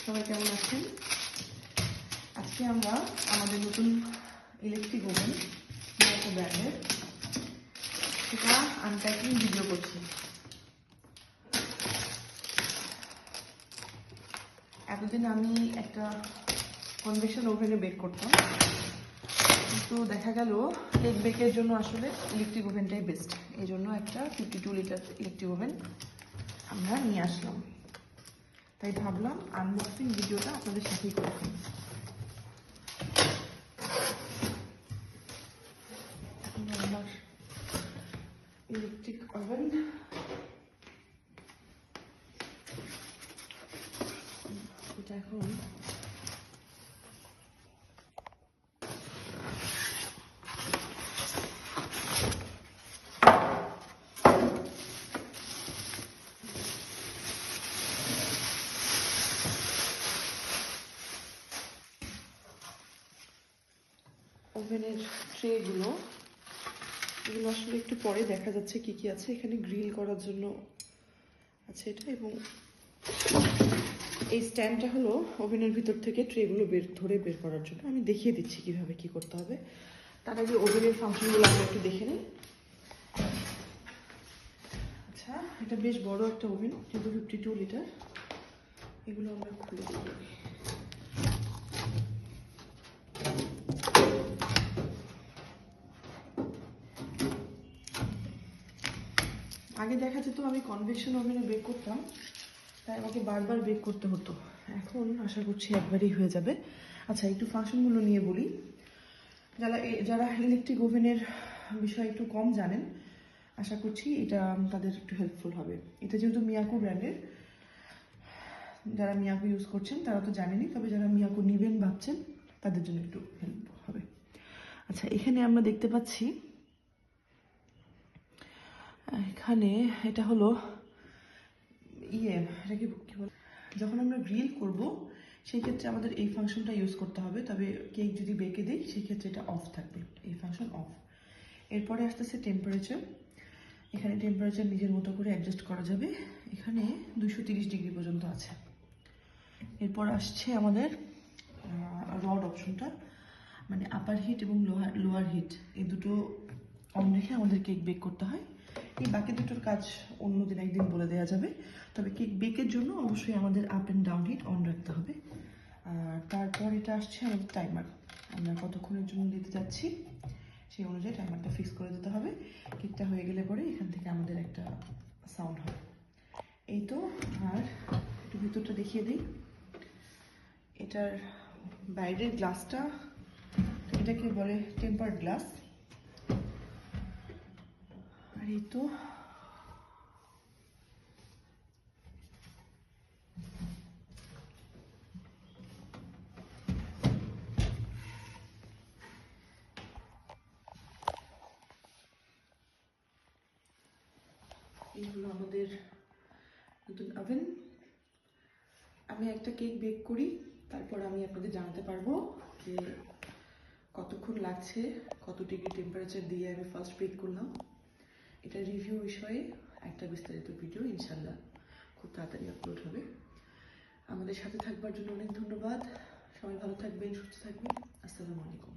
সবাই কেমন আছেন? আজকে আমরা আমাদের নতুন ইলেকট্রিক ওভেন মিয়াকো ব্র্যান্ডের সেটা আনপ্যাকিং ভিডিও করছি। এতদিন আমি একটা কনভেকশন ওভেনে বেক করতাম, কিন্তু দেখা গেল কেক বেকের জন্য আসলে ইলেকট্রিক ওভেনটাই বেস্ট। এই জন্য একটা 52 লিটার ইলেকট্রিক ওভেন আমরা নিয়ে আসলাম। তাই ভাবলাম আনবক্সিং ভিডিওটা আপনাদের সাথেই করে ফেলি। আমার ইলেকট্রিক ওভেন এটা এখন ওভেনের ট্রেগুলো, এগুলো আসলে একটু পরে দেখা যাচ্ছে কি কি আছে। এখানে গ্রিল করার জন্য আছে এটা, এবং এই স্ট্যান্ডটা হলো ওভেনের ভিতর থেকে ট্রেগুলো ধরে বের করার জন্য। আমি দেখিয়ে দিচ্ছি কিভাবে কি করতে হবে। তার আগে ওভেনের ফাংশনগুলো আমরা একটু দেখে নিই। আচ্ছা, এটা বেশ বড় একটা ওভেন, যেহেতু 52 লিটার। এগুলো আমরা খুলে দেব। আগে দেখা যেত আমি কনভেকশন ওভেনে বেক করতাম, তাই আমাকে বারবার বেক করতে হতো। এখন আশা করছি একবারই হয়ে যাবে। আচ্ছা, একটু ফাংশনগুলো নিয়ে বলি। যারা ইলেকট্রিক ওভেনের বিষয়ে একটু কম জানেন, আশা করছি এটা তাদের একটু হেল্পফুল হবে। এটা যেহেতু মিয়াকো ব্র্যান্ডের, যারা মিয়াকো ইউজ করছেন তারা তো জানেনই, তবে যারা মিয়াকো নিবেন ভাবছেন তাদের জন্য একটু হেল্প হবে। আচ্ছা, এখানে আমরা দেখতে পাচ্ছি, এখানে এটা হলো এটাকে কি বলে, যখন আমরা গ্রিল করব সেই ক্ষেত্রে আমাদের এই ফাংশনটা ইউজ করতে হবে। তবে কেক যদি বেকে দিই সেই ক্ষেত্রে এটা অফ থাকবে, এই ফাংশন অফ। এরপরে আসতেছে টেম্পারেচার। এখানে টেম্পারেচার নিজের মতো করে অ্যাডজাস্ট করা যাবে। এখানে 230 ডিগ্রি পর্যন্ত আছে। এরপর আসছে আমাদের রড অপশনটা, মানে আপার হিট এবং লোয়ার হিট, এই দুটো অন রেখে আমাদের কেক বেক করতে হয়। এই বাকি দুটোর কাজ অন্যদিন একদিন বলে দেওয়া যাবে। তবে কেক বেকের জন্য অবশ্যই আমাদের up and down hit on রাখতে হবে। আর তারপর এটা আসছে আমাদের টাইমার। আমরা কতক্ষণের জন্য দিতে যাচ্ছি সেই অনুযায়ী টাইমারটা ফিক্স করে দিতে হবে। কেকটা হয়ে গেলে পরে এখান থেকে আমাদের একটা সাউন্ড হবে। এই তো। আর একটু ভিতরটা দেখিয়ে দিই। এটার বাইরের গ্লাসটা, এটাকে বলে টেম্পারড গ্লাস। আর এই তো এই হলো আমাদের নতুন ওভেন। আমি একটা কেক বেক করি, তারপর আমি আপনাদের জানাতে পারবো যে কতক্ষণ লাগছে, কত ডিগ্রি টেম্পারেচার দিয়ে আমি ফার্স্ট বেক করলাম। এটা রিভিউ বিষয়ে একটা বিস্তারিত ভিডিও ইনশাল্লাহ খুব তাড়াতাড়ি আপলোড হবে। আমাদের সাথে থাকবার জন্য অনেক ধন্যবাদ। সবাই ভালো থাকবেন, সুস্থ থাকবেন। আসসালামু আলাইকুম।